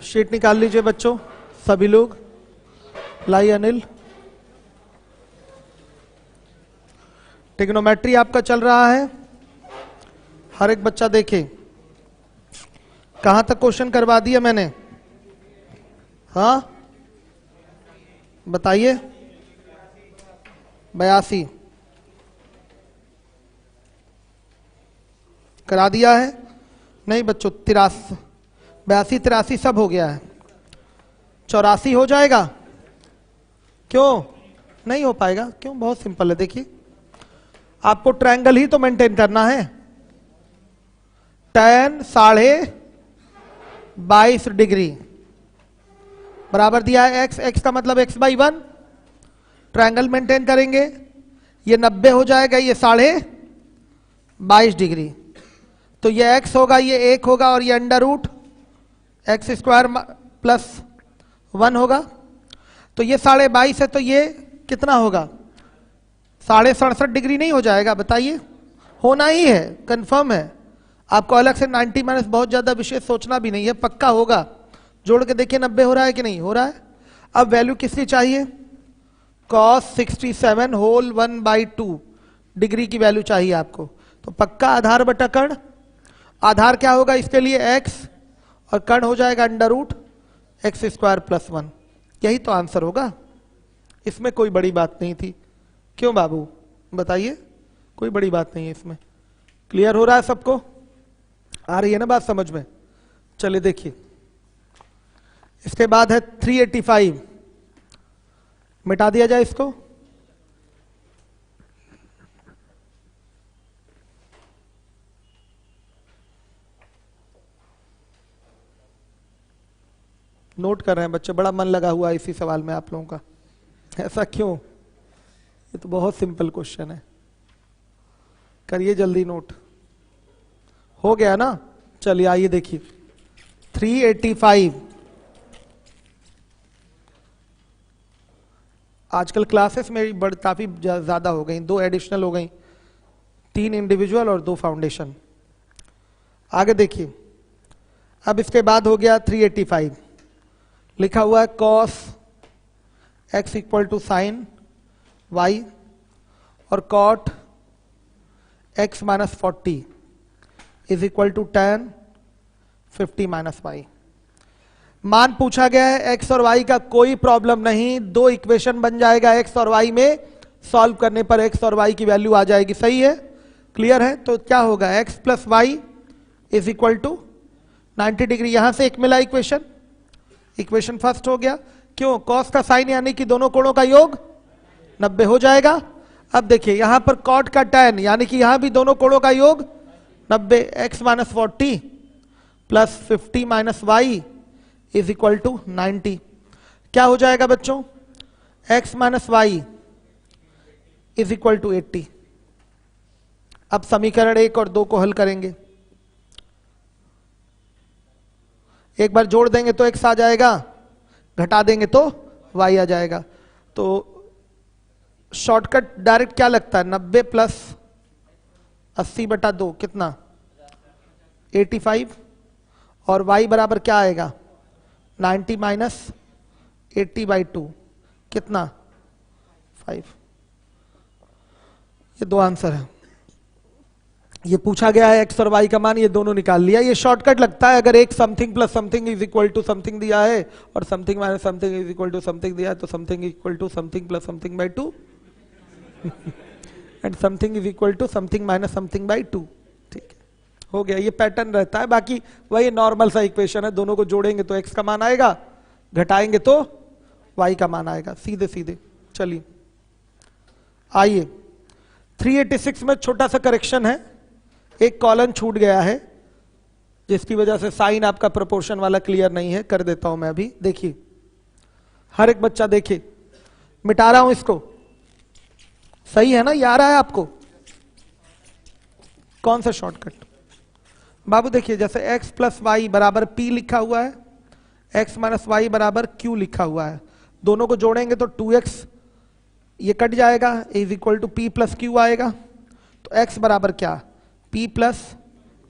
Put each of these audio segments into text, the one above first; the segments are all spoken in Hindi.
शीट निकाल लीजिए बच्चों सभी लोग। लाई अनिल, ट्रिग्नोमेट्री आपका चल रहा है, हर एक बच्चा देखे। कहां तक क्वेश्चन करवा दिया मैंने? हाँ बताइए। 82 करा दिया है? नहीं बच्चों, 83, 82, 83 सब हो गया है। 84 हो जाएगा? क्यों नहीं हो पाएगा? क्यों? बहुत सिंपल है। देखिए आपको ट्रायंगल ही तो मेंटेन करना है। tan 22.5 डिग्री बराबर दिया है x, x का मतलब x/1। ट्रायंगल मेंटेन करेंगे, ये 90 हो जाएगा, ये 22.5 डिग्री। तो ये x होगा, ये 1 होगा, और ये √x² +1 होगा। तो ये 22.5 है, तो ये कितना होगा? 67.5 डिग्री नहीं हो जाएगा? बताइए। होना ही है, कंफर्म है। आपको अलग से 90- बहुत ज्यादा विशेष सोचना भी नहीं है, पक्का होगा। जोड़ के देखिए 90 हो रहा है कि नहीं हो रहा है। अब वैल्यू किसकी चाहिए? cos 67 होल 1/2 डिग्री की वैल्यू चाहिए आपको। तो पक्का आधार बटा कर्ण। आधार क्या होगा इसके लिए? x, और कर्ण हो जाएगा √x² +1। यही तो आंसर होगा, इसमें कोई बड़ी बात नहीं थी। क्यों बाबू बताइए? कोई बड़ी बात नहीं है इसमें। क्लियर हो रहा है सबको? आ रही है ना बात समझ में? चलिए देखिए, इसके बाद है 385। मिटा दिया जाए इसको। नोट कर रहे हैं बच्चे, बड़ा मन लगा हुआ है इसी सवाल में आप लोगों का। ऐसा क्यों? ये तो बहुत सिंपल क्वेश्चन है, करिए जल्दी नोट। हो गया ना? चलिए आइए देखिए 385। आजकल क्लासेस मेरी काफी ज्यादा हो गई, 2 एडिशनल हो गई, 3 इंडिविजुअल और 2 फाउंडेशन। आगे देखिए, अब इसके बाद हो गया 385। लिखा हुआ है cos x = sin y और cot x - 40 = tan 50 - y। मान पूछा गया है x और y का, कोई प्रॉब्लम नहीं। 2 इक्वेशन बन जाएगा x और y में, सॉल्व करने पर x और y की वैल्यू आ जाएगी। सही है? क्लियर है? तो क्या होगा? x + y = 90 degree. यहां से एक मिला इक्वेशन फर्स्ट हो गया। क्यों? cos का साइन यानी कि दोनों कोणों का योग 90 हो जाएगा। अब देखिए यहां पर cot का tan यानी कि यहां भी दोनों कोणों का योग 90। x - 40 + 50 - y = 90। क्या हो जाएगा बच्चों? x - y = 80। अब समीकरण 1 और 2 को हल करेंगे। एक बार जोड़ देंगे तो x आ जाएगा, घटा देंगे तो y आ जाएगा। तो शॉर्टकट डायरेक्ट क्या लगता है? 90 + 80/2 कितना? 85। और y बराबर क्या आएगा? 90 - 80/2 कितना? 5। ये 2 आंसर है। ये पूछा गया है x और y का मान, ये दोनों निकाल लिया। ये शॉर्टकट लगता है। अगर एक समथिंग + समथिंग = समथिंग दिया है और समथिंग - समथिंग = समथिंग दिया है, तो something = something + something and something = something - something. ठीक है, हो गया। ये पैटर्न रहता है। बाकी वही नॉर्मल सा इक्वेशन है, दोनों को जोड़ेंगे तो x का मान आएगा, घटाएंगे तो y का मान आएगा, सीधे सीधे। चलिए आइए 386 में छोटा सा करेक्शन है, एक कॉलम छूट गया है जिसकी वजह से साइन आपका प्रोपोर्शन वाला क्लियर नहीं है। कर देता हूं मैं अभी। देखिए हर एक बच्चा देखे, मिटा रहा हूं इसको। सही है ना? ये आ रहा है आपको? कौन सा शॉर्टकट बाबू? देखिए जैसे x + y = p लिखा हुआ है, x - y = q लिखा हुआ है। दोनों को जोड़ेंगे तो 2x ये कट जाएगा, = p + q आएगा। तो x बराबर क्या? p +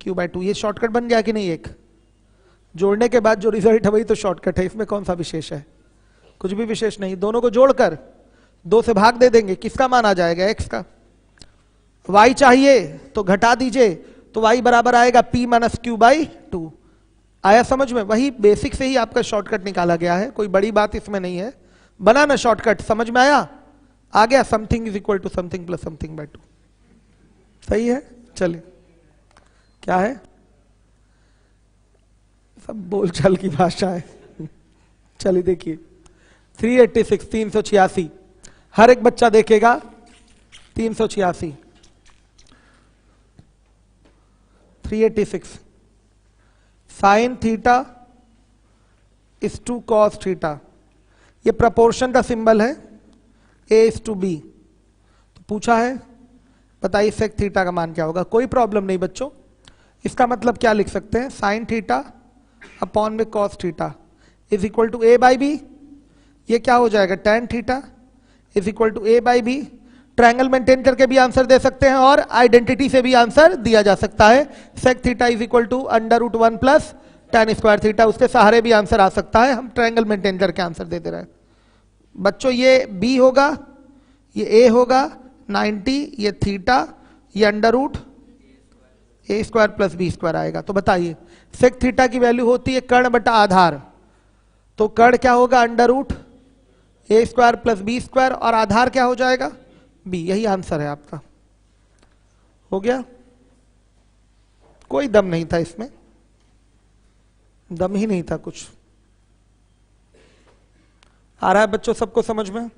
q/2। ये शॉर्टकट बन गया कि नहीं? एक जोड़ने के बाद जो रिजल्ट है वही तो शॉर्टकट है, इसमें कौन सा विशेष है? कुछ भी विशेष नहीं। दोनों को जोड़कर 2 से भाग दे देंगे, किसका मान आ जाएगा? x का। y चाहिए तो घटा दीजिए, तो y बराबर आएगा p माइनस क्यू बाई 2। आया समझ में? वही बेसिक से ही आपका शॉर्टकट निकाला गया है, कोई बड़ी बात इसमें नहीं है। बना ना शॉर्टकट, समझ में आया? आ गया, something is equal to something plus something by 2। सही है? चलिए, क्या है? सब बोलचाल की भाषा है। चलिए देखिए, 386 386, हर एक बच्चा देखेगा 386 386 sine theta is to cos theta, ये प्रपोर्शन का सिंबल है, a इज टू बी। तो पूछा है बताइए सेक थीटा का मान क्या होगा? कोई प्रॉब्लम नहीं बच्चों, इसका मतलब क्या लिख सकते हैं? साइन थीटा अपॉन में cos theta is equal to a by B. ये क्या हो जाएगा? tan theta is equal to a by B. Triangle maintain करके भी आंसर दे सकते हैं और आइडेंटिटी से भी आंसर दिया जा सकता है। Sec theta is equal to under root 1 plus tan square theta, उसके सहारे भी आंसर आ सकता है। हम ट्रायंगल मेंटेन करके आंसर दे रहे हैं बच्चों। ये b होगा, ये a होगा 90, ये थीटा, ये under root a square plus B square आएगा। तो बताइए सेक थीटा की वैल्यू होती है कर्ण बटा आधार, तो कर्ण क्या होगा? Under root a square plus B square, और आधार क्या हो जाएगा? b। यही आंसर है आपका। हो गया? कोई दम नहीं था इसमें, दम ही नहीं था कुछ। आ रहा है बच्चों सबको समझ में?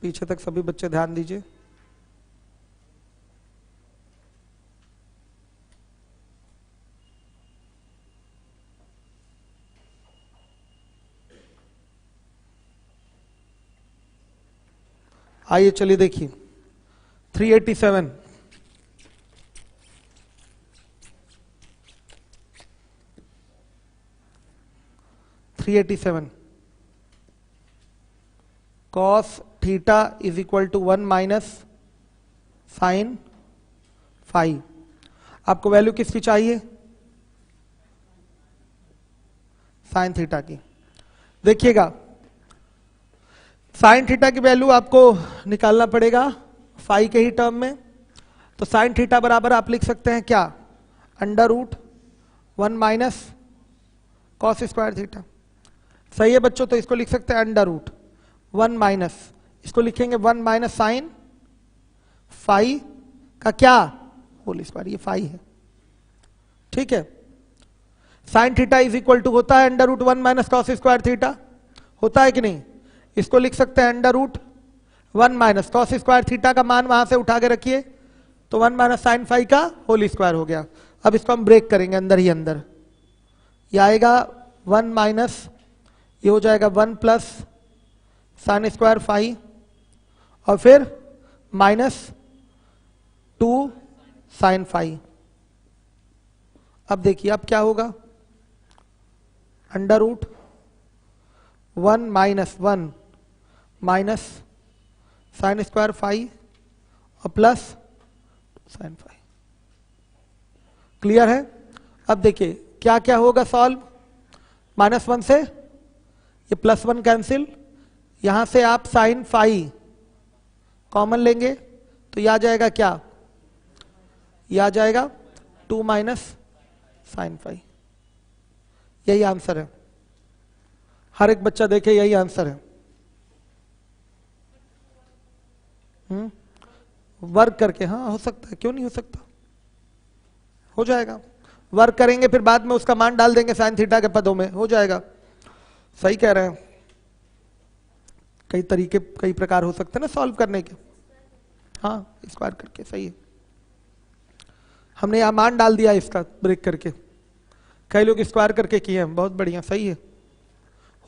पीछे तक सभी बच्चे ध्यान दीजिए। आइए चलिए देखिए 387 387 cos theta is equal to 1 minus sine phi. आपको वैल्यू किसकी चाहिए? साइन थीटा की। देखिएगा साइन थीटा की वैल्यू आपको निकालना पड़ेगा फाई के ही टर्म में। तो साइन थीटा बराबर आप लिख सकते हैं क्या? Under root 1 minus cos square theta. सही है बच्चों? तो इसको लिख सकते हैं अंडर रूट 1 माइनस, इसको लिखेंगे 1 माइनस साइन फाई का क्या? Whole square. ये फाई है, ठीक है। Sine theta is equal to होता है under root 1 minus cos square theta, होता है कि नहीं? इसको लिख सकते हैं under root 1 minus cos square theta का मान वहां से उठा के रखिए, तो 1 माइनस साइन फाई का होल स्क्वायर हो गया। अब इसको हम ब्रेक करेंगे अंदर ही अंदर, ये आएगा 1 माइनस, ये हो जाएगा 1 प्लस साइन स्क्वायर फाई, और फिर माइनस 2 साइन फाई। अब देखिए अब क्या होगा? Under root 1 minus 1 minus sine square phi और प्लस साइन फाई। क्लियर है? अब देखिए क्या क्या होगा सॉल्व। -1 से ये +1 कैंसिल, यहां से आप साइन फाई कॉमन लेंगे तो यह आ जाएगा क्या? यह आ जाएगा 2 माइनस साइन फाई। यही आंसर है। हर एक बच्चा देखे यही आंसर है। वर्क करके, हाँ हो सकता है, क्यों नहीं हो सकता? हो जाएगा। वर्क करेंगे फिर बाद में उसका मान डाल देंगे साइन थीटा के पदों में, हो जाएगा। सही कह रहे हैं। कई तरीके कई प्रकार हो सकते हैं ना सॉल्व करने के। हाँ स्क्वायर करके, सही है। हमने यहां मान डाल दिया इसका ब्रेक करके, कई लोग स्क्वायर करके किए हैं, बहुत बढ़िया, सही है।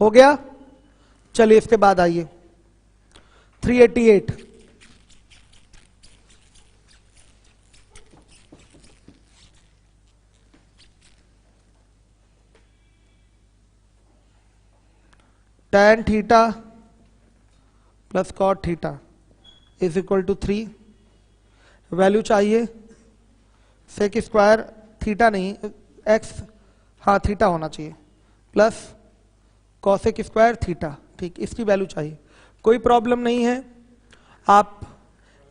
हो गया? चलिए इसके बाद आइए 388 tan theta plus cot theta is equal to 3, value चाहिए सेक स्क्वायर थीटा नहीं एक्स, हाँ थीटा होना चाहिए, प्लस कॉसेक स्क्वायर थीटा, ठीक, इसकी वैल्यू चाहिए। कोई प्रॉब्लम नहीं है, आप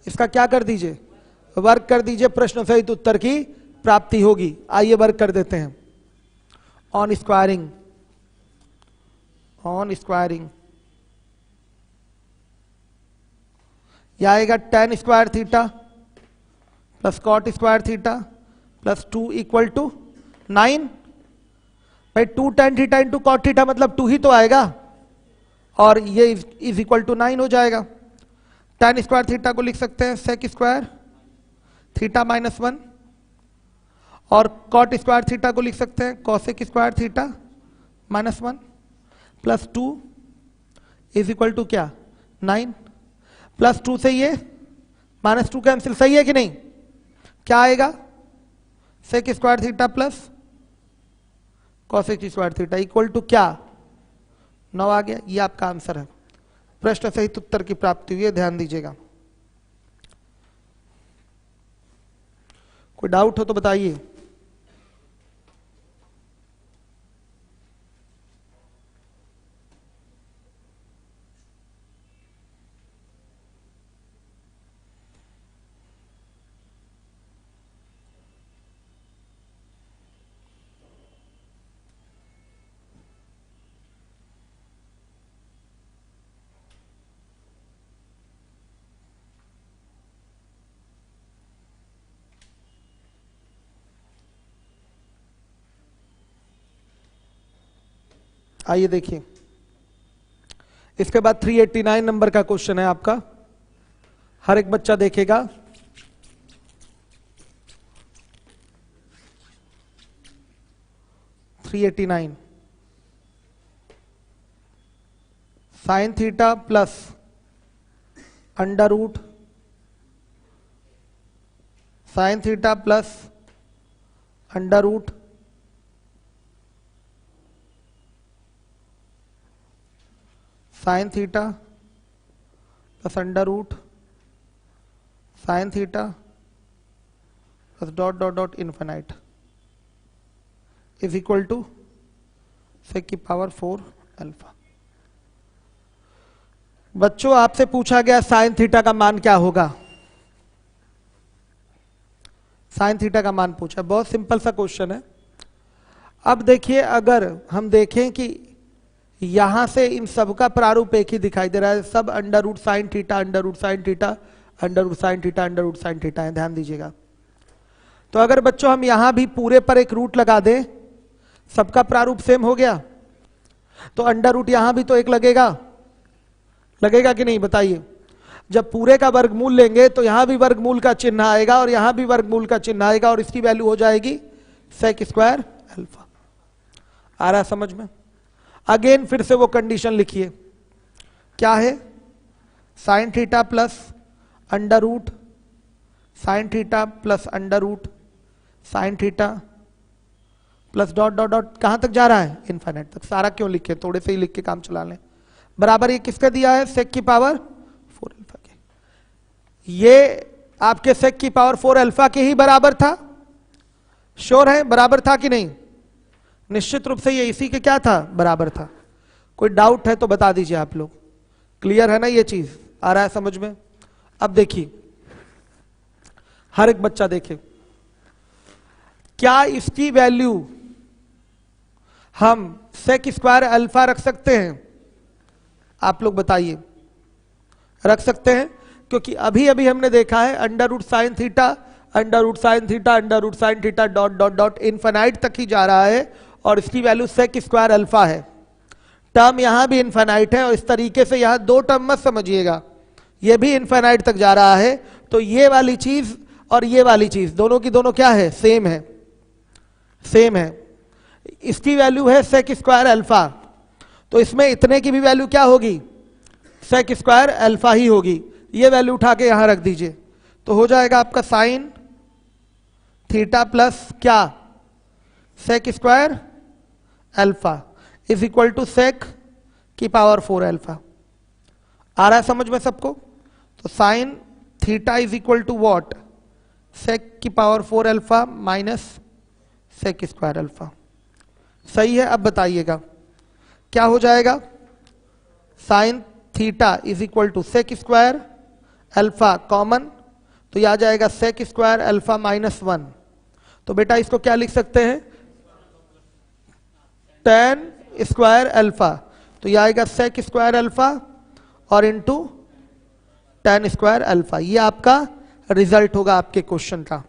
इसका क्या कर दीजिए, वर्क कर दीजिए, प्रश्न सहित उत्तर की प्राप्ति होगी। आइए वर्क कर देते हैं। ऑन स्क्वायरिंग, ऑन स्क्वायरिंग यह आएगा tan square theta plus cot square theta plus 2 equal to 9। भाई 2 tan theta into cot theta मतलब 2 ही तो आएगा, और ये इज इक्वल टू 9 हो जाएगा। tan स्क्वायर थीटा को लिख सकते हैं सेक स्क्वायर थीटा माइनस 1, और कॉट स्क्वायर थीटा को लिख सकते हैं cosec square theta minus 1, plus 2 is equal to क्या 9, प्लस 2 से ये माइनस 2 कैंसिल, सही है कि नहीं? क्या आएगा sec square theta plus cosec square theta equal to क्या 9 आ गया। ये आपका आंसर है। प्रश्न सहित उत्तर की प्राप्ति हुई है, ध्यान दीजिएगा। कोई डाउट हो तो बताइए। आइए देखिए, इसके बाद 389 नंबर का क्वेश्चन है आपका, हर एक बच्चा देखेगा। Sine theta plus under root sine theta plus under root sine theta plus under root sine theta plus dot dot dot infinite is equal to sec की पावर 4 अल्फा। बच्चों आपसे पूछा गया साइन थीटा का मान क्या होगा, साइन थीटा का मान पूछा, बहुत सिंपल सा क्वेश्चन है। अब देखिए, अगर हम देखें कि यहां से इन सब का प्रारूप एक ही दिखाई दे रहा है, सब under root sine theta under root sine theta under root sine theta under root sine theta है, ध्यान दीजिएगा। तो अगर बच्चों हम यहां भी पूरे पर एक रूट लगा दें, सबका प्रारूप सेम हो गया, तो अंडर रूट यहां भी तो एक लगेगा, लगेगा कि नहीं बताइए। जब पूरे का वर्गमूल लेंगे तो यहां भी वर्गमूल का चिन्ह आएगा और यहां भी वर्गमूल का चिन्ह आएगा, और इसकी वैल्यू हो जाएगी सेक स्क्वायर अल्फा। आ रहा समझ में? अगेन फिर से वो कंडीशन लिखिए, क्या है, sine theta plus under root sine theta plus under root sine theta plus dot dot dot, कहां तक जा रहा है, इनफाइनाइट तक। सारा क्यों लिखे, थोड़े से ही लिख के काम चला लें। बराबर ये किसका दिया है, सेक की पावर 4 अल्फा के। ये आपके सेक की पावर 4 अल्फा के ही बराबर था, श्योर है बराबर था कि नहीं? निश्चित रूप से ये इसी के क्या था, बराबर था। कोई डाउट है तो बता दीजिए आप लोग, क्लियर है ना ये चीज, आ रहा है समझ में? अब देखिए, हर एक बच्चा देखे, क्या इसकी वैल्यू हम सेक स्क्वायर अल्फा रख सकते हैं? आप लोग बताइए, रख सकते हैं? क्योंकि अभी अभी हमने देखा है under root sine theta under root sine theta under root sine theta dot dot dot infinite तक ही जा रहा है, और इसकी वैल्यू सेक स्क्वायर अल्फा है। टर्म यहां भी इनफाइनाइट है, और इस तरीके से यहां दो टर्म मत समझिएगा, ये भी इनफाइनाइट तक जा रहा है। तो ये वाली चीज और ये वाली चीज दोनों की दोनों क्या है, सेम है, सेम है। इसकी वैल्यू है सेक स्क्वायर अल्फा, तो इसमें इतने की भी वैल्यू क्या होगी, सेक स्क्वायर अल्फा ही होगी। ये वैल्यू उठा के यहां रख दीजिए, तो हो जाएगा आपका साइन थीटा प्लस क्या, sec square alpha is equal to sec की पावर 4 अल्फा। आ रहा है समझ में सबको? तो sine theta is equal to what, sec की power 4 alpha minus sec square alpha. सही है। अब बताइएगा क्या हो जाएगा, sine theta is equal to sec square alpha common, तो यह आ जाएगा सेक स्क्वायर अल्फा माइनस 1। तो बेटा इसको क्या लिख सकते हैं, टेन स्क्वायर अल्फा, तो यह आएगा सेक स्क्वायर अल्फा और इंटू टेन स्क्वायर अल्फा। ये आपका रिजल्ट होगा आपके क्वेश्चन का।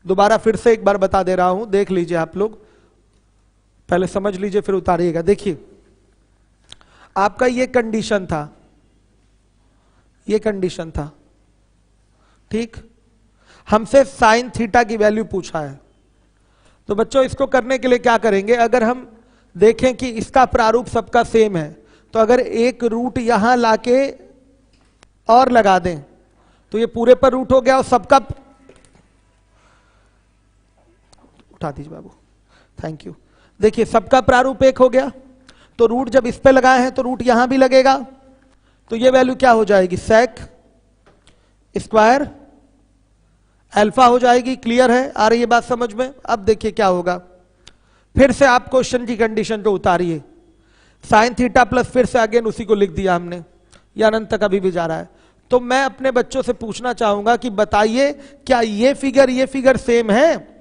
दोबारा फिर से एक बार बता दे रहा हूं, देख लीजिए आप लोग, पहले समझ लीजिए फिर उतारिएगा। देखिए आपका ये कंडीशन था, ये कंडीशन था, ठीक। हमसे साइन थीटा की वैल्यू पूछा है, तो बच्चों इसको करने के लिए क्या करेंगे, अगर हम देखें कि इसका प्रारूप सबका सेम है, तो अगर एक रूट यहां लाके और लगा दें तो ये पूरे पर रूट हो गया और सबका, उठा दीजिए बाबू, थैंक यू। देखिए सबका प्रारूप एक हो गया, तो रूट जब इस पे लगाए हैं तो रूट यहां भी लगेगा, तो ये वैल्यू क्या हो जाएगी, सेक स्क्वायर अल्फा हो जाएगी। क्लियर है, आ रही है बात समझ में। अब देखिए क्या होगा, फिर से आप क्वेश्चन की कंडीशन को उतारिए, साइन थीटा प्लस, फिर से अगेन उसी को लिख दिया हमने, ये अनंत तक अभी भी जा रहा है। तो मैं अपने बच्चों से पूछना चाहूंगा कि बताइए क्या ये फिगर सेम है,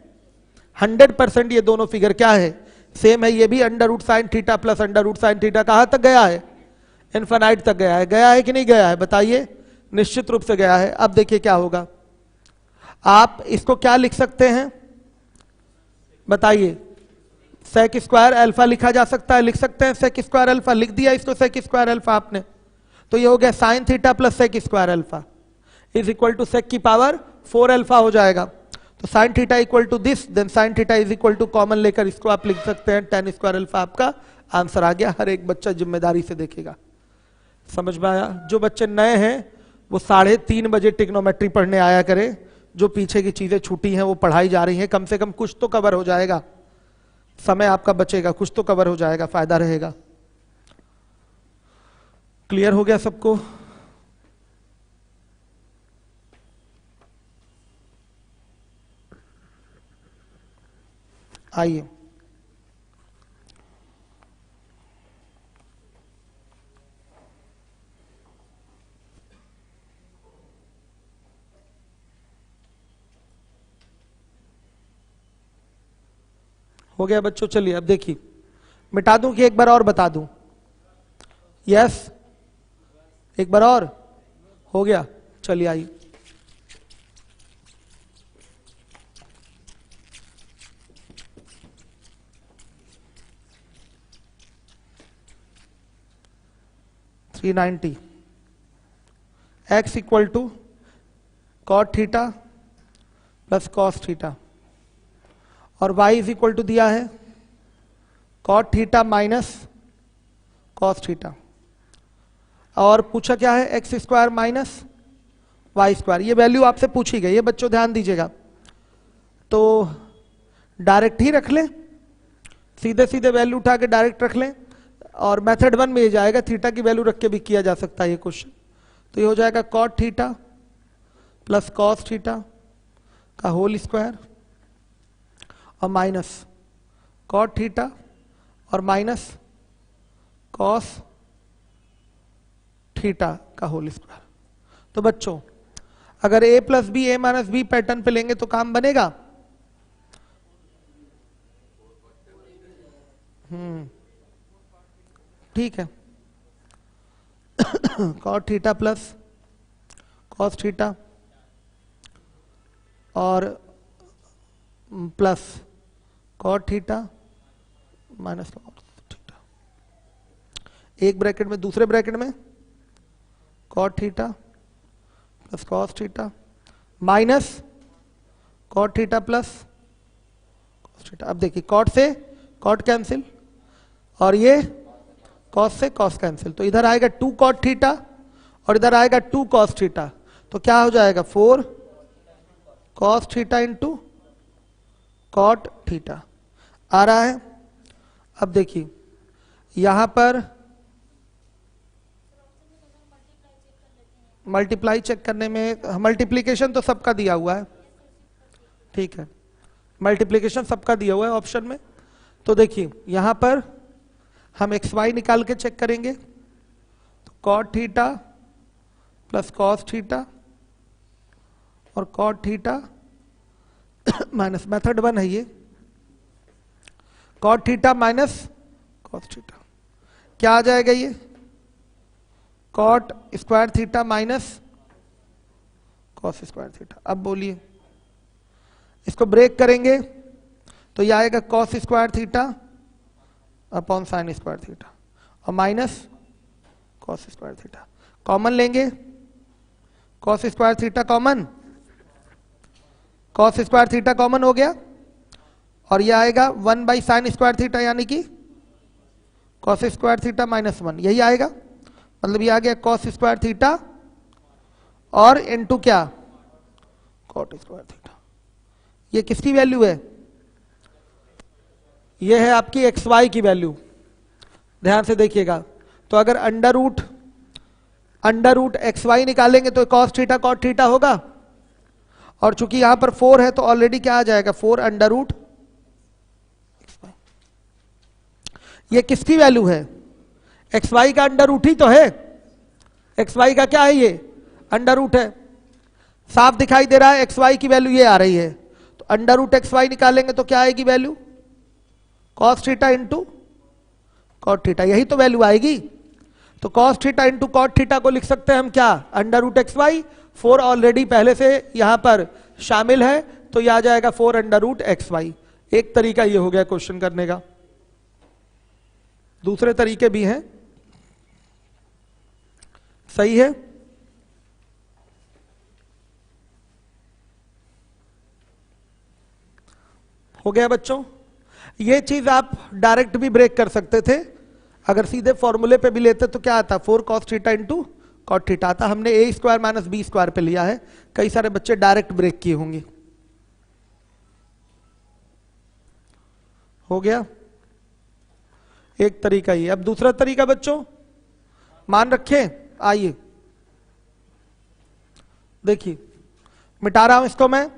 100% ये दोनों फिगर क्या है, सेम है। ये भी under root sine theta plus under root sine theta कहां तक गया है, इनफाइनाइट तक गया है। गया है कि नहीं गया है, बताइए, निश्चित रूप से गया है। अब देखिए क्या होगा, आप इसको क्या लिख सकते हैं, बताइए, सेक स्क्वायर अल्फा लिखा जा सकता है, लिख सकते हैं सेक स्क्वायर अल्फा, लिख दिया इसको सेक स्क्वायर अल्फा आपने, तो ये हो गया sine theta plus sec square alpha is equal to sec की पावर 4 अल्फा हो जाएगा। तो sine theta equal to this, then sine theta is equal to common लेकर इसको आप लिख सकते हैं टेन स्क्वायर अल्फा। आपका आंसर आ गया। हर एक बच्चा जिम्मेदारी से देखेगा। समझ में आया? जो बच्चे नए हैं वो 3:30 बजे टिग्नोमेट्री पढ़ने आया करें, जो पीछे की चीजें छूटी हैं वो पढ़ाई जा रही हैं, कम से कम कुछ तो कवर हो जाएगा, समय आपका बचेगा, कुछ तो कवर हो जाएगा, फायदा रहेगा। क्लियर हो गया सबको? आइए हो गया बच्चों। चलिए अब देखिए, मिटा दूं कि एक बार और बता दूं? यस, एक बार और हो गया। चलिए आइए, x equal to cot theta plus cos theta, और y इज इक्वल टू दिया है cot theta minus cos theta, और पूछा क्या है, x square minus y square. ये वैल्यू आपसे पूछी गई है बच्चों, ध्यान दीजिएगा। तो डायरेक्ट ही रख लें, सीधे सीधे वैल्यू उठा के डायरेक्ट रख लें, और मेथड 1 में ये जाएगा, थीटा की वैल्यू रख के भी किया जा सकता है ये क्वेश्चन। तो ये हो जाएगा cot theta plus cos theta का होल स्क्वायर और माइनस कॉट थीटा और माइनस कॉस थीटा का होल स्क्वायर। तो बच्चों अगर a plus B A minus B pattern पे लेंगे तो काम बनेगा। ठीक है, cot theta plus cos theta और plus cot theta minus cos theta, एक ब्रैकेट में, दूसरे ब्रैकेट में cot theta plus cos theta minus cot theta plus cos theta. अब देखिए कॉट से कॉट कैंसिल और ये कॉस से कॉस कैंसिल, तो इधर आएगा 2 कॉट थीटा और इधर आएगा 2 कॉस थीटा, तो क्या हो जाएगा 4 cos theta into cot theta आ रहा है। अब देखिए यहां पर मल्टीप्लाई चेक करने में मल्टीप्लीकेशन तो सबका दिया हुआ है, ठीक है, मल्टीप्लीकेशन सबका दिया हुआ है ऑप्शन में। तो देखिए यहां पर हम एक्स वाई निकाल के चेक करेंगे, तो cot theta plus cos theta और कॉट थीटा माइनस मेथड 1 है ये, cot theta minus cos theta, क्या आ जाएगा ये, cot square theta minus cos square theta. अब बोलिए इसको ब्रेक करेंगे तो ये आएगा cos square theta upon sine square theta और minus cos square theta. Common लेंगे, cos square theta common, cos square theta common हो गया और ये आएगा 1 बाई साइन स्क्वायर थीटा यानी कि कॉस स्क्वायर थीटा माइनस 1, यही आएगा, मतलब ये आ गया कॉस स्क्वायर थीटा और इनटू क्या, कॉट स्क्वायर थीटा। ये किसकी वैल्यू है, ये है आपकी एक्स वाई की वैल्यू, ध्यान से देखिएगा। तो अगर अंडर रूट एक्स वाई निकालेंगे तो कॉस थीटा कॉट थीटा होगा, और चूंकि यहां पर 4 है तो ऑलरेडी क्या आ जाएगा 4 अंडर रूट एक्स वाई। ये किसकी वैल्यू है, एक्स वाई का अंडर रूट ही तो है, एक्स वाई का क्या है ये अंडर रूट है, साफ दिखाई दे रहा है एक्स वाई की वैल्यू ये आ रही है। तो अंडर रूट एक्स वाई निकालेंगे तो क्या आएगी value, cos theta into cot theta, यही तो वैल्यू आएगी। तो cos theta into cot theta को लिख सकते हैं हम क्या, under root x y, 4 already पहले से यहां पर शामिल है तो यह आ जाएगा 4 अंडर रूट एक्स वाई। एक तरीका ये हो गया क्वेश्चन करने का, दूसरे तरीके भी हैं, सही है। हो गया बच्चों, ये चीज आप डायरेक्ट भी ब्रेक कर सकते थे, अगर सीधे फॉर्मूले पे भी लेते तो क्या आता 4 cos theta into cot theta आता, हमने a square minus b square पे लिया है, कई सारे बच्चे डायरेक्ट ब्रेक किए होंगे। हो गया एक तरीका ये। अब दूसरा तरीका बच्चों मान रखें, आइए देखिए मिटा रहा हूं इसको मैं,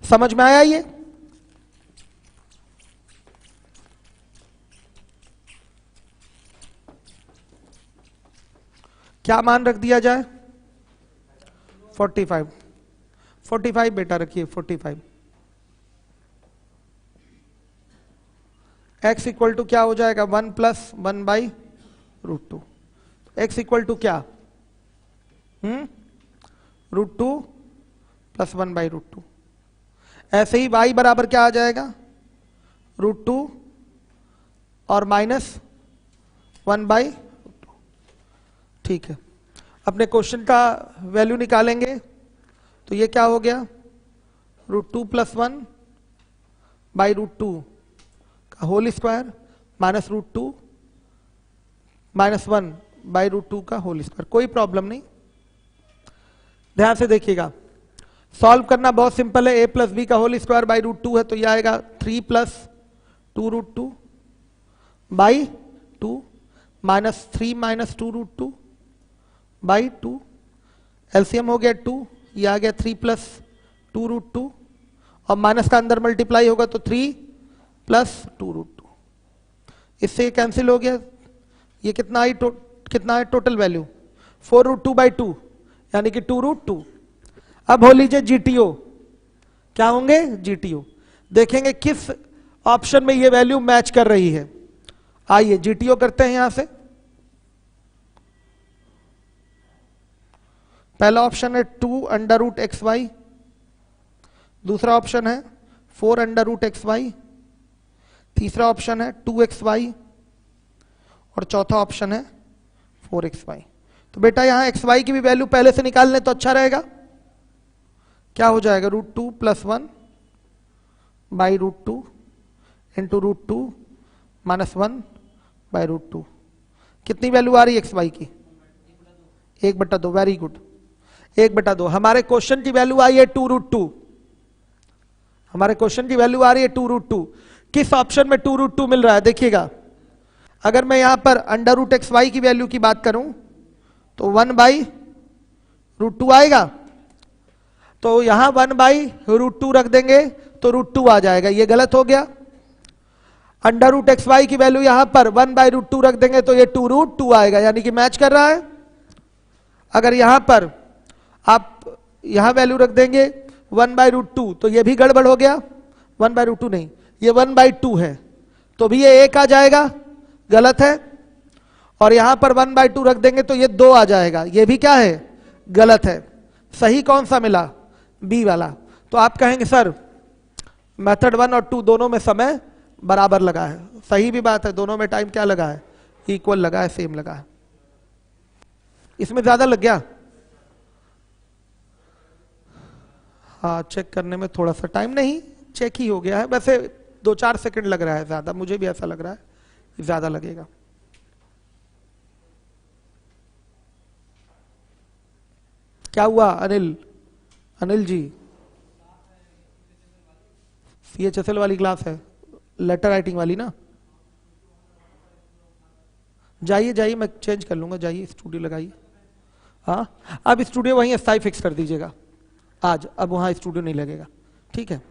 समझ में आया ये, क्या मान रख दिया जाए 45, 45 बेटा रखिए 45, x इक्वल टू क्या हो जाएगा 1 plus 1 by root 2, x equal to क्या रूट 2 प्लस 1 बाई रूट 2। ऐसे ही y बराबर क्या आ जाएगा रूट 2 और माइनस 1 बाई, ठीक है। अपने क्वेश्चन का वैल्यू निकालेंगे तो ये क्या हो गया रूट 2 प्लस 1 बाई रूट 2 का whole square minus root 2 minus 1 by root 2 का होल स्क्वायर, कोई प्रॉब्लम नहीं। ध्यान से देखिएगा, सॉल्व करना बहुत सिंपल है, a प्लस बी का होल स्क्वायर बाई रूट 2 है तो यह आएगा 3 plus 2 root 2 by 2 minus 3 minus 2 root 2 by 2, LCM हो गया 2, ये आ गया 3 प्लस 2 रूट 2 और माइनस का अंदर मल्टीप्लाई होगा तो 3 प्लस 2 रूट 2, इससे ये कैंसिल हो गया। ये कितना आई कितना है टोटल वैल्यू 4 रूट 2 बाई 2 यानी कि 2 रूट 2। अब हो लीजिए जीटीओ, क्या होंगे जीटीओ, देखेंगे किस ऑप्शन में ये वैल्यू मैच कर रही है। आइए जीटीओ करते हैं यहां से, पहला ऑप्शन है 2 अंडर रूट एक्स वाई, दूसरा ऑप्शन है 4 अंडर रूट एक्स वाई, तीसरा ऑप्शन है 2 XY और चौथा ऑप्शन है 4 XY। तो बेटा यहां XY की भी वैल्यू पहले से निकाल लें तो अच्छा रहेगा, क्या हो जाएगा root 2 plus 1 by root 2 into root 2 minus 1 by root 2। कितनी वैल्यू आ रही है XY की 1/2, वेरी गुड 1/2। हमारे क्वेश्चन की वैल्यू आई है 2 रूट 2, हमारे क्वेश्चन की वैल्यू आ रही है 2 रूट 2। किस ऑप्शन में 2 रूट 2 मिल रहा है देखिएगा, अगर मैं यहां पर अंडर रूट एक्स वाई की वैल्यू की बात करूं तो 1 बाई √2 आएगा। तो यहां 1/√2 रख देंगे तो √2 आ जाएगा, ये गलत हो गया। √xy की वैल्यू यहां पर 1/√2 रख देंगे तो ये 2√2 आएगा, यानी कि मैच कर रहा है। अगर यहां पर आप यहां वैल्यू रख देंगे 1/√2 तो ये भी गड़बड़ हो गया, 1/√2 नहीं, ये 1/2 है तो भी ये 1 आ जाएगा, गलत है। और यहां पर 1/2 रख देंगे तो ये 2 आ जाएगा, ये भी क्या है, गलत है। सही कौन सा मिला, बी वाला। तो आप कहेंगे सर मेथड 1 और 2 दोनों में समय बराबर लगा है, सही भी बात है, दोनों में टाइम क्या लगा है, इक्वल लगा है, सेम लगा है। इसमें ज्यादा लग गया, हाँ चेक करने में थोड़ा सा टाइम, नहीं चेक ही हो गया है, वैसे 2-4 सेकंड लग रहा है ज्यादा, मुझे भी ऐसा लग रहा है ज्यादा लगेगा। क्या हुआ अनिल, अनिल जी CHSL वाली क्लास है, लेटर राइटिंग वाली ना, जाइए जाइए मैं चेंज कर लूंगा, जाइए स्टूडियो लगाइए। हाँ अब स्टूडियो वहीं स्थाई फिक्स कर दीजिएगा आज, अब वहां स्टूडियो नहीं लगेगा, ठीक है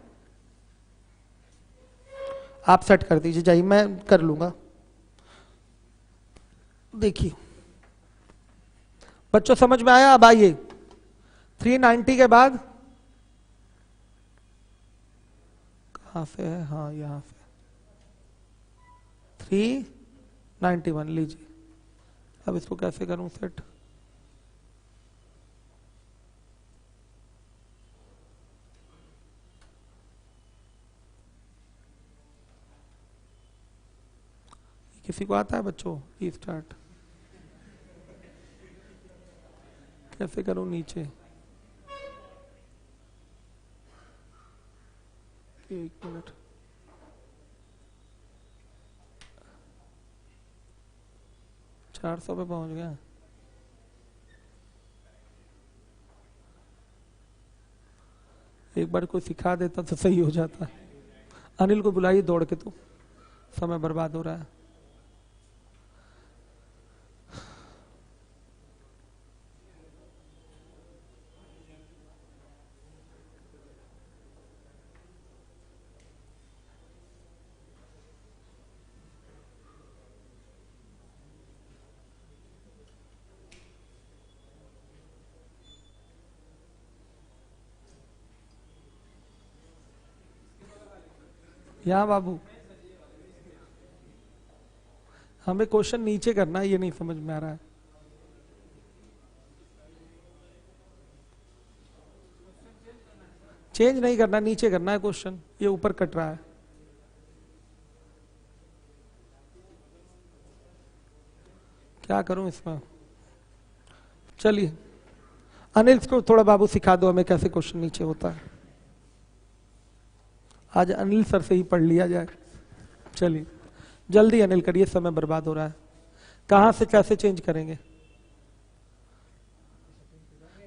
आप सेट कर दीजिए, जाइए मैं कर लूंगा। देखिए बच्चों समझ में आया। अब आइए 390 के बाद कहां से है, हाँ यहां से 391 लीजिए। अब इसको कैसे करूं सेट, किसी को आता है बच्चों, स्टार्ट कैसे करूं, नीचे एक मिनट, चार 400 पे पहुंच गया। एक बार कोई सिखा देता तो सही हो जाता। अनिल को बुलाइए दौड़ के, तो समय बर्बाद हो रहा है। यहाँ बाबू हमें क्वेश्चन नीचे करना है, ये नहीं समझ में आ रहा है। चेंज नहीं करना, नीचे करना है क्वेश्चन, ये ऊपर कट रहा है। क्या करूं इसमें, चलिए अनिल को थोड़ा बाबू सिखा दो हमें कैसे क्वेश्चन नीचे होता है। आज अनिल सर से ही पढ़ लिया जाए। चलिए जल्दी अनिल करिए, समय बर्बाद हो रहा है। कहां से कैसे चेंज करेंगे,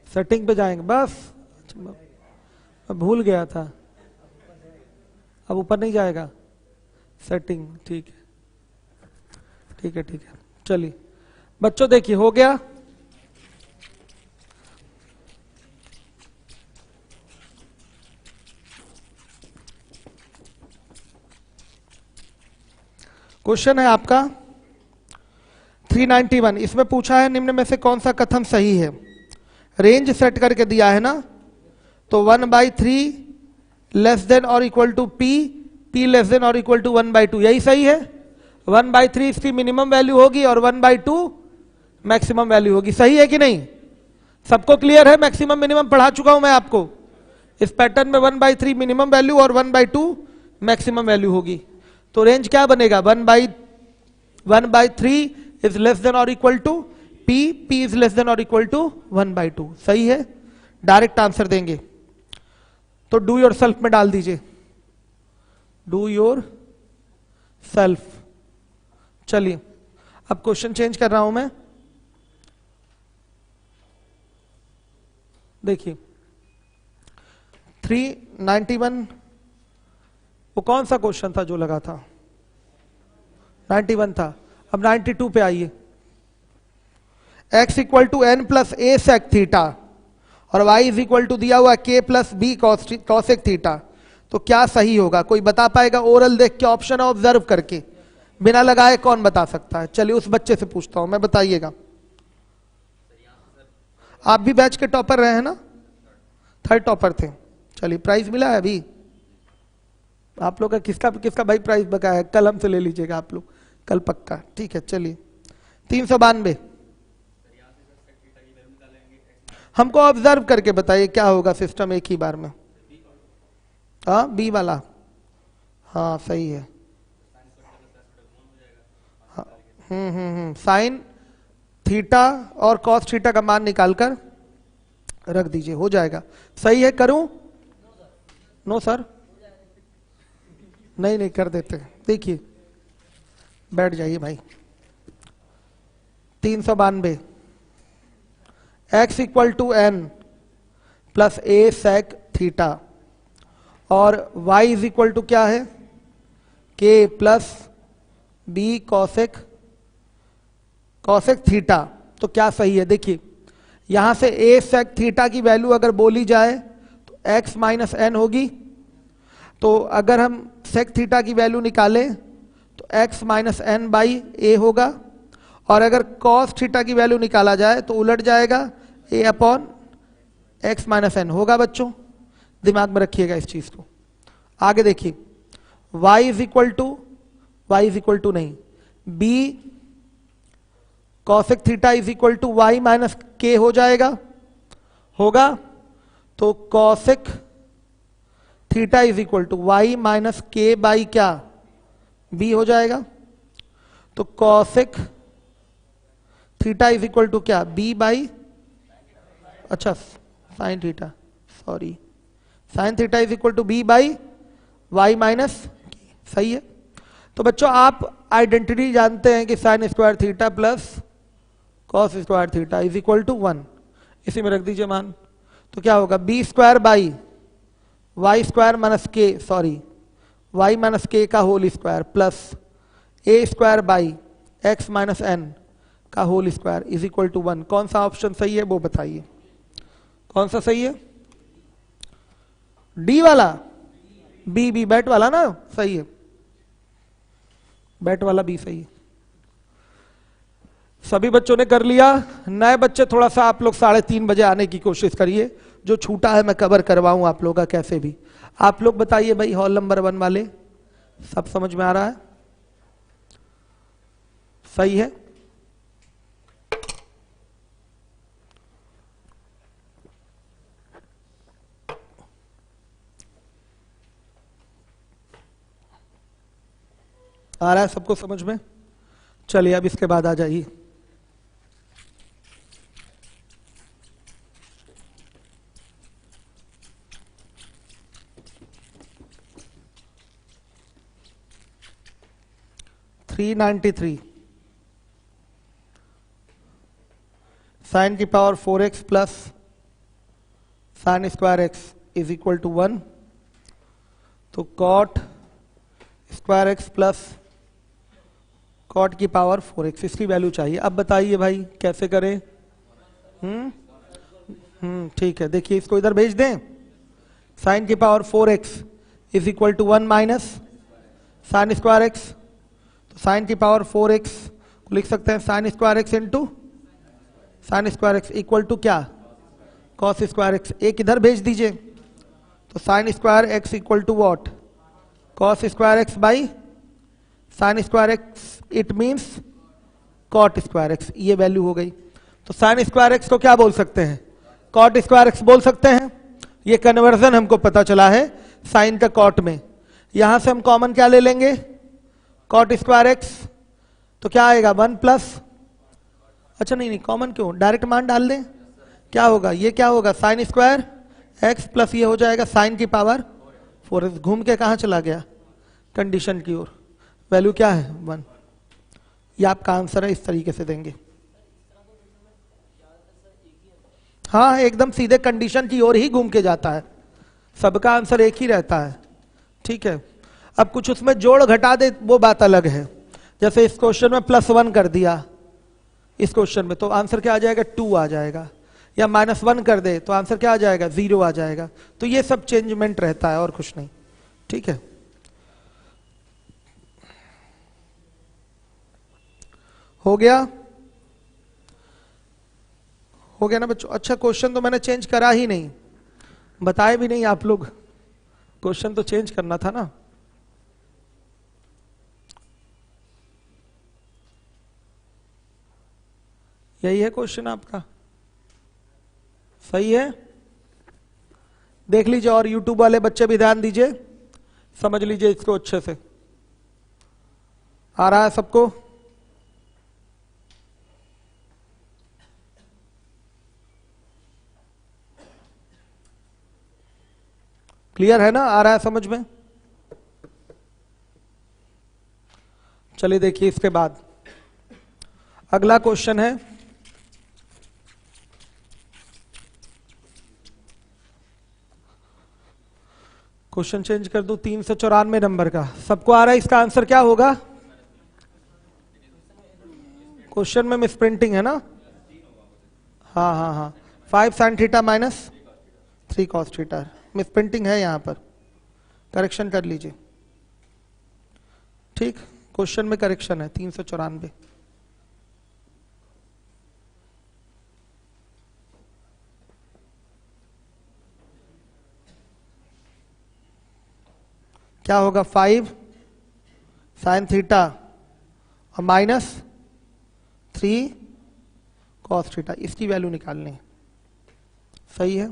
सेटिंग पे जाएंगे बस, मैं भूल गया था। अब ऊपर नहीं जाएगा, सेटिंग, ठीक है ठीक है ठीक है। चलिए बच्चों देखिए हो गया। क्वेश्चन है आपका 391, इसमें पूछा है निम्न में से कौन सा कथन सही है। रेंज सेट करके दिया है ना, तो 1/3 लेस देन और equal to P, P less than और इक्वल टू 1/2, यही सही है। 1/3 इसकी मिनिमम वैल्यू होगी और 1/2 मैक्सिमम वैल्यू होगी, सही है कि नहीं। सबको क्लियर है, मैक्सिमम मिनिमम पढ़ा चुका हूं मैं आपको। इस पैटर्न में 1/3 मिनिमम वैल्यू और 1/2 मैक्सिमम वैल्यू होगी। तो रेंज क्या बनेगा, 1/3 इज लेस देन और equal to P, P is less than और इक्वल टू 1/2, सही है। डायरेक्ट आंसर देंगे तो डू योर सेल्फ में डाल दीजिए, डू योर सेल्फ। चलिए अब क्वेश्चन चेंज कर रहा हूं मैं। देखिए 391 वो कौन सा क्वेश्चन था जो लगा था, 91 था। अब 92 पे आइए। x equal to n plus a sec theta, और y इज इक्वल टू दिया हुआ k plus b cosec theta, तो क्या सही होगा? कोई बता पाएगा? ओरल देख के ऑप्शन ऑब्जर्व करके, बिना लगाए कौन बता सकता है? चलिए उस बच्चे से पूछता हूं मैं, बताइएगा। आप भी बैच के टॉपर रहे हैं ना? थर्ड टॉपर थे। चलिए प्राइज मिला है अभी आप लोग का? किसका किसका भाई प्राइज बकाया है? कल हमसे ले लीजिएगा आप लोग, कल पक्का। ठीक है चलिए 392। हमको ऑब्जर्व करके बताइए क्या होगा सिस्टम एक ही बार में। हाँ बी वाला, हाँ सही है। साइन थीटा और कॉस थीटा का मान निकालकर रख दीजिए, हो जाएगा। सही है, करूं? नो सर, नहीं नहीं कर देते। देखिए बैठ जाइए भाई। 392 x equal to N plus a sec theta और y इज इक्वल टू क्या है? k plus b cosec theta. तो क्या सही है? देखिए यहां से a सेक थीटा की वैल्यू अगर बोली जाए तो x माइनस एन होगी, तो अगर हम सेक थीटा की वैल्यू निकालें तो x माइनस एन बाई ए होगा, और अगर कॉस थीटा की वैल्यू निकाला जाए तो उलट जाएगा, a upon x minus N होगा। बच्चों दिमाग में रखिएगा इस चीज को। आगे देखिए y इज इक्वल टू नहीं, b cosec theta is equal to y minus k हो जाएगा, होगा। तो cosec theta is equal to y minus k by क्या? b हो जाएगा। तो cosec theta is equal to क्या? b बाई, अच्छा sine theta, sorry sine theta is equal to b by y minus, सही है। तो बच्चों आप आइडेंटिटी जानते हैं कि sine square theta plus cos square theta is equal to 1, इसी में रख दीजिए मान। तो क्या होगा? B square by Y square minus K, sorry Y minus K का whole square plus A square by X minus N का whole square is equal to 1। कौन सा ऑप्शन सही है वो बताइए, कौन सा सही है? डी वाला, बी बैट वाला ना, सही है, बैट वाला बी सही है। सभी बच्चों ने कर लिया। नए बच्चे थोड़ा सा आप लोग 3:30 बजे आने की कोशिश करिए, जो छूटा है मैं कवर करवाऊं आप लोगों का कैसे भी। आप लोग बताइए भाई, हॉल नंबर 1 वाले सब समझ में आ रहा है? सही है। आ रहा है सबको समझ में? चलिए अब इसके बाद आ जाइए। साइन की power 4x plus sine square x is equal to 1। तो cot square x plus cot की पावर 4x, इसकी वैल्यू चाहिए। अब बताइए भाई कैसे करें? ठीक है, देखिए इसको इधर भेज दें। साइन की power 4x is equal to 1 minus sine square x. तो साइन की पावर 4x को लिख सकते हैं sine square X into sine square X equal to क्या? Cos square X. एक इधर भेज दीजिए, तो sine square X equal to what? Cos square X by sine square X, it means cot square X. ये वैल्यू हो गई। तो साइन स्क्वायर एक्स को क्या बोल सकते हैं? कॉट स्क्वायर एक्स बोल सकते हैं। ये कन्वर्जन हमको पता चला है साइन का कॉट में। यहां से हम कॉमन क्या ले लेंगे? Cot square x. तो क्या आएगा? 1 प्लस, अच्छा नहीं कॉमन क्यों, डायरेक्ट मान डाल दें। क्या होगा? ये क्या होगा? साइन स्क्वायर एक्स प्लस ये हो जाएगा साइन की पावर 4x। घूम के कहां चला गया? कंडीशन की ओर। वैल्यू क्या है? 1। ये आपका आंसर है, इस तरीके से देंगे। हाँ एकदम सीधे कंडीशन की ओर ही घूम के जाता है, सबका आंसर एक ही रहता है। ठीक है, अब कुछ उसमें जोड़ घटा दे वो बात अलग है। जैसे इस क्वेश्चन में +1 कर दिया, इस क्वेश्चन में तो आंसर क्या आ जाएगा? 2 आ जाएगा। या -1 कर दे तो आंसर क्या आ जाएगा, 0 आ जाएगा। तो ये सब चेंजमेंट रहता है और कुछ नहीं, ठीक है। हो गया ना बच्चों? अच्छा, क्वेश्चन तो मैंने चेंज करा ही नहीं, बताए भी नहीं आप लोग, क्वेश्चन तो चेंज करना था ना। यही है क्वेश्चन आपका, सही है? देख लीजिए, और यूट्यूब वाले बच्चे भी ध्यान दीजिए, समझ लीजिए इसको अच्छे से। आ रहा है सबको? क्लियर है ना? आ रहा है समझ में? चलिए देखिए, इसके बाद अगला क्वेश्चन है, क्वेश्चन चेंज कर दूं, 394 नंबर का। सबको आ रहा है? इसका आंसर क्या होगा? क्वेश्चन में मिसप्रिंटिंग है ना? हाँ हाँ हाँ, 5 sin theta minus 3 cos theta, misprinting है यहां पर, करेक्शन कर लीजिए। ठीक, क्वेश्चन में करेक्शन है 394। क्या होगा? 5 sin थीटा और माइनस 3 cos थीटा, इसकी वैल्यू निकालनी है। सही है?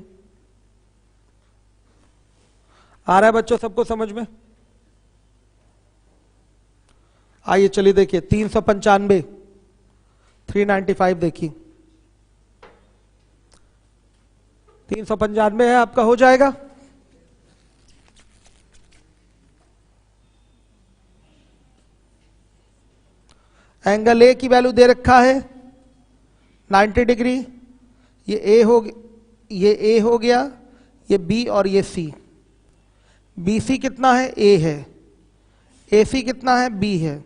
आ रहा है बच्चों सबको समझ में? आइए चलिए देखिए, 395 395 देखिए, 395 है आपका, हो जाएगा? एंगल ए की वैल्यू दे रखा है 90 डिग्री, ये ए हो गया, ये बी और ये सी। BC कितना है? ए है। AC कितना है? B है।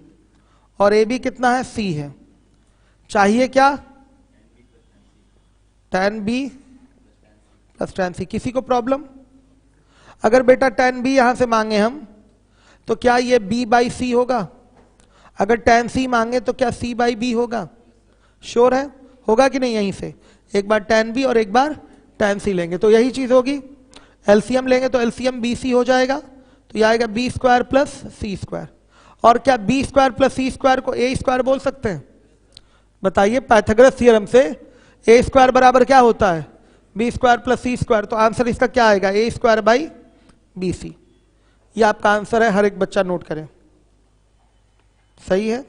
और AB कितना है? C है। चाहिए क्या? tan B plus tan C। किसी को प्रॉब्लम? अगर बेटा tan B यहां से मांगे हम, तो क्या ये B बाई C होगा? अगर tan C मांगे तो क्या C बाई B होगा? श्योर है? होगा कि नहीं? यहीं से एक बार tan B और एक बार tan C लेंगे तो यही चीज होगी। एलसीएम लेंगे तो एलसीएम BC हो जाएगा, तो यह आएगा B square plus C square. और क्या B square plus C square को A स्क्वायर बोल सकते हैं? बताइए, पाइथागोरस थ्योरम से A स्क्वायर बराबर क्या होता है? B square plus C square. तो आंसर इसका क्या आएगा? A square by BC। ये आपका आंसर है, हर एक बच्चा नोट करें। सही है?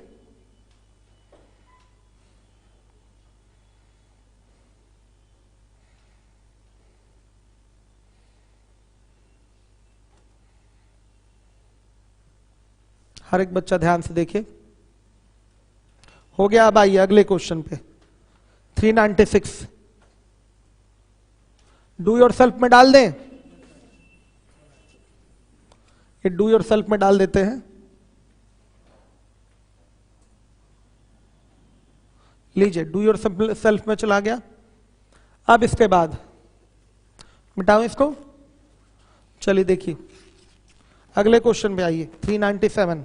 हर एक बच्चा ध्यान से देखिए। हो गया? अब आइए अगले क्वेश्चन पे, 396। डू योर सेल्फ में डाल दें, ये डू योर सेल्फ में डाल देते हैं। लीजिए, डू योर सेल्फ में चला गया। अब इसके बाद मिटाऊं इसको? चलिए देखिए, अगले क्वेश्चन पे आइए, 397।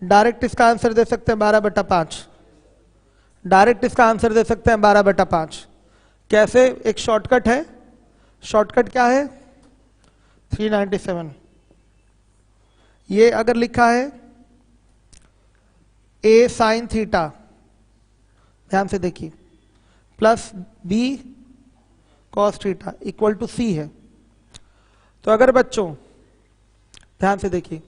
डायरेक्ट इसका आंसर दे सकते हैं 12/5। डायरेक्ट इसका आंसर दे सकते हैं 12/5। कैसे? एक शॉर्टकट है। शॉर्टकट क्या है? 397, ये अगर लिखा है A साइन थीटा, ध्यान से देखिए, plus B cos theta equal to C है। तो अगर बच्चों ध्यान से देखिए,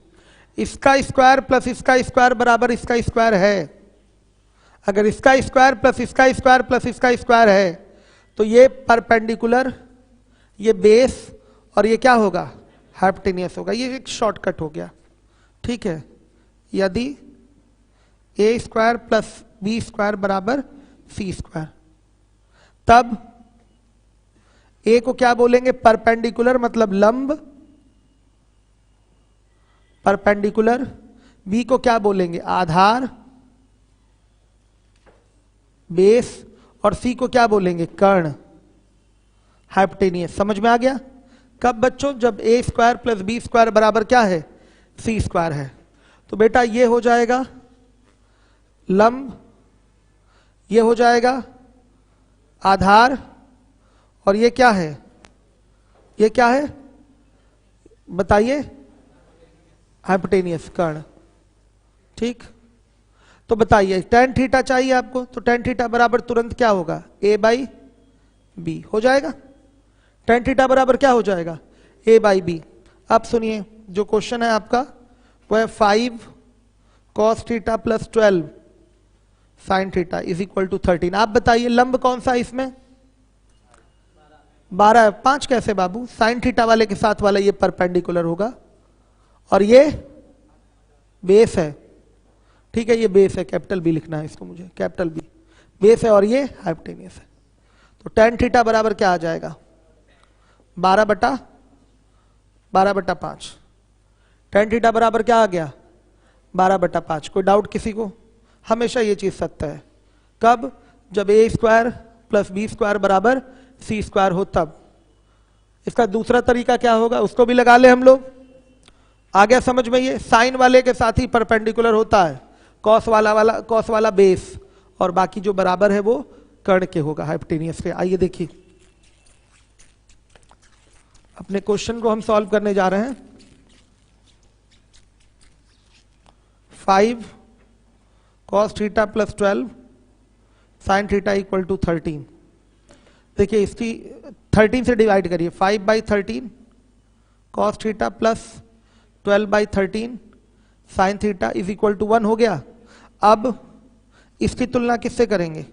इसका स्क्वायर प्लस इसका स्क्वायर बराबर इसका स्क्वायर है, अगर इसका स्क्वायर प्लस इसका स्क्वायर प्लस इसका स्क्वायर है, तो ये परपेंडिकुलर, ये बेस, और ये क्या होगा? हाइपोटेनियस होगा। ये एक शॉर्टकट हो गया, ठीक है। यदि A square plus B square बराबर C स्क्वायर, तब A को क्या बोलेंगे? परपेंडिकुलर, मतलब लंब, परपेंडिकुलर। B को क्या बोलेंगे? आधार, बेस। और सी को क्या बोलेंगे, कर्ण, हाइपोटेनियस। समझ में आ गया? कब बच्चों? जब ए स्क्वायर प्लस बी स्क्वायर बराबर क्या है, सी स्क्वायर है। तो बेटा ये हो जाएगा लंब, ये हो जाएगा आधार, और ये क्या है, ये क्या है बताइए, हाइपोटेनियस, कर्ण। ठीक, तो बताइए tan थीटा चाहिए आपको, तो tan थीटा बराबर तुरंत क्या होगा, a बाई बी हो जाएगा। tan थीटा बराबर क्या हो जाएगा, a बाई बी। अब सुनिए, जो क्वेश्चन है आपका वो है 5 cos theta plus 12 sin theta is equal to 13। आप बताइए लंब कौन सा है इसमें, 12 है। 5 कैसे बाबू, sin थीटा वाले के साथ वाला ये परपेंडिकुलर होगा, और ये बेस है। ठीक है, ये बेस है, कैपिटल बी लिखना है इसको मुझे, कैपिटल बी बेस है, और ये हाइपोटेनियस है। तो tan थीटा बराबर क्या आ जाएगा, 12 बटा 5। tan थीटा बराबर क्या आ गया, 12 बटा 5। कोई डाउट किसी को? हमेशा ये चीज सत्य है। कब? जब ए स्क्वायर प्लस बी स्क्वायर बराबर सी स्क्वायर हो तब। इसका दूसरा तरीका क्या होगा, उसको भी लगा ले हम लोग। आ गया समझ में? ये साइन वाले के साथ ही परपेंडिकुलर होता है, कॉस वाला बेस, और बाकी जो बराबर है वो कर्ण के होगा, हाइपोटेनियस के। आइए देखिए, अपने क्वेश्चन को हम सॉल्व करने जा रहे हैं। 5 cos theta plus 12 sin theta equal to 13। देखिए इसकी 13 से डिवाइड करिए, 5 by 13 cos theta plus 12 by 13 sin theta is equal to 1 हो गया। अब इसकी तुलना किससे करेंगे,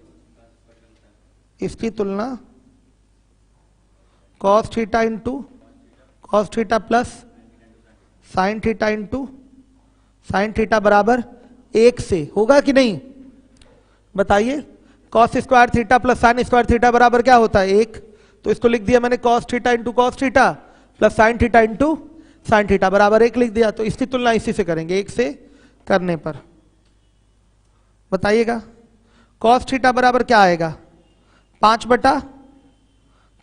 इसकी तुलना cos theta into cos theta plus sin theta into sin theta बराबर 1 से होगा कि नहीं, बताइए। cos square theta plus sin square theta बराबर क्या होता है, 1। तो इसको लिख दिया मैंने cos theta into cos theta plus sin theta into sin theta बराबर 1 लिख दिया। तो इसकी तुलना इसी से करेंगे, 1 से करने पर। बताइएगा cos थीटा बराबर क्या आएगा, 5 बटा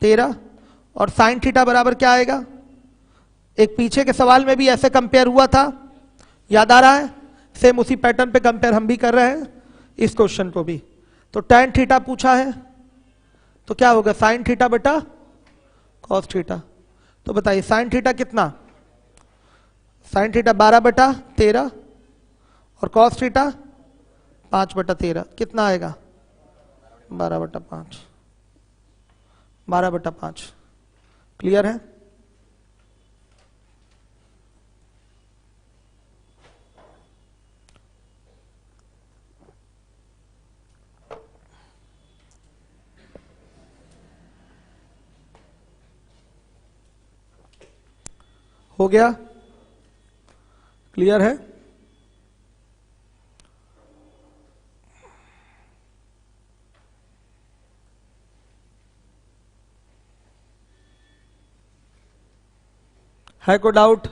13, और sin थीटा बराबर क्या आएगा, एक पीछे के सवाल में भी ऐसे कंपेयर हुआ था, याद आ रहा है? सेम उसी पैटर्न पे कंपेयर हम भी कर रहे हैं इस क्वेश्चन को भी। तो tan थीटा पूछा है, तो क्या होगा, sin थीटा बटा cos थीटा। तो बताइए sin थीटा कितना, sin थीटा 12 बटा 13, और cos थीटा 5 बटा 13, कितना आएगा, 12 बटा 5, 12 बटा 5। क्लियर है? हो गया? क्लियर है? है कोई डाउट?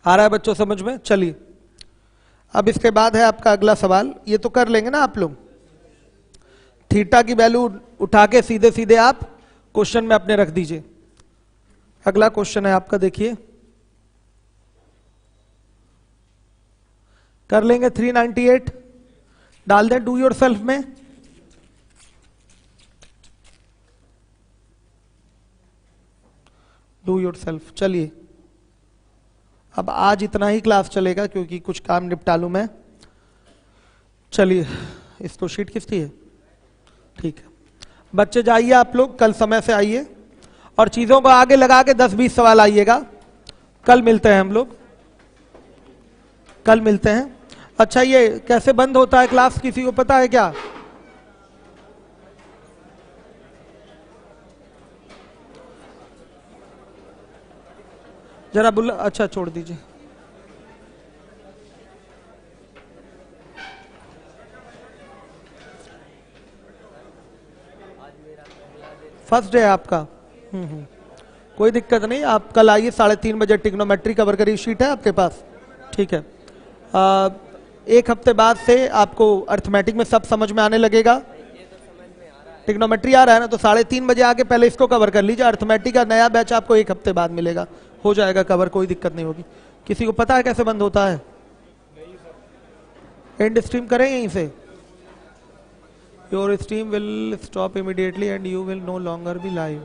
आ रहा है बच्चों समझ में? चलिए, अब इसके बाद है आपका अगला सवाल। ये तो कर लेंगे ना आप लोग, थीटा की वैल्यू उठा के सीधे सीधे आप क्वेश्चन में अपने रख दीजिए। अगला क्वेश्चन है आपका, देखिए कर लेंगे। 398 डाल दें डू योर सेल्फ में। Do your self. चलिए, अब आज इतना ही क्लास चलेगा क्योंकि कुछ काम निपटा लूं मैं। चलिए, इसको शीट किसकी है? ठीक है बच्चे, जाइए आप लोग, कल समय से आइए और चीजों को आगे लगा के 10-20 सवाल आइएगा। कल मिलते हैं हम लोग, कल मिलते हैं। अच्छा, ये कैसे बंद होता है क्लास, किसी को पता है क्या? जरा बुला, अच्छा छोड़ दीजिए। फर्स्ट डे आपका, कोई दिक्कत नहीं, आप कल आइए 3:30 बजे। ट्रिग्नोमेट्री कवर करी शीट है आपके पास? ठीक है। एक हफ्ते बाद से आपको अर्थमेटिक में सब समझ में आने लगेगा। ट्रिग्नोमेट्री आ रहा है ना, तो 3:30 बजे आके पहले इसको कवर कर लीजिए। अर्थमेटिक का नया बैच आपको 1 हफ्ते बाद मिलेगा, हो जाएगा कवर, कोई दिक्कत नहीं होगी। किसी को पता है कैसे बंद होता है? एंड स्ट्रीम करें यहीं से। Your stream will stop immediately and you will no longer be live.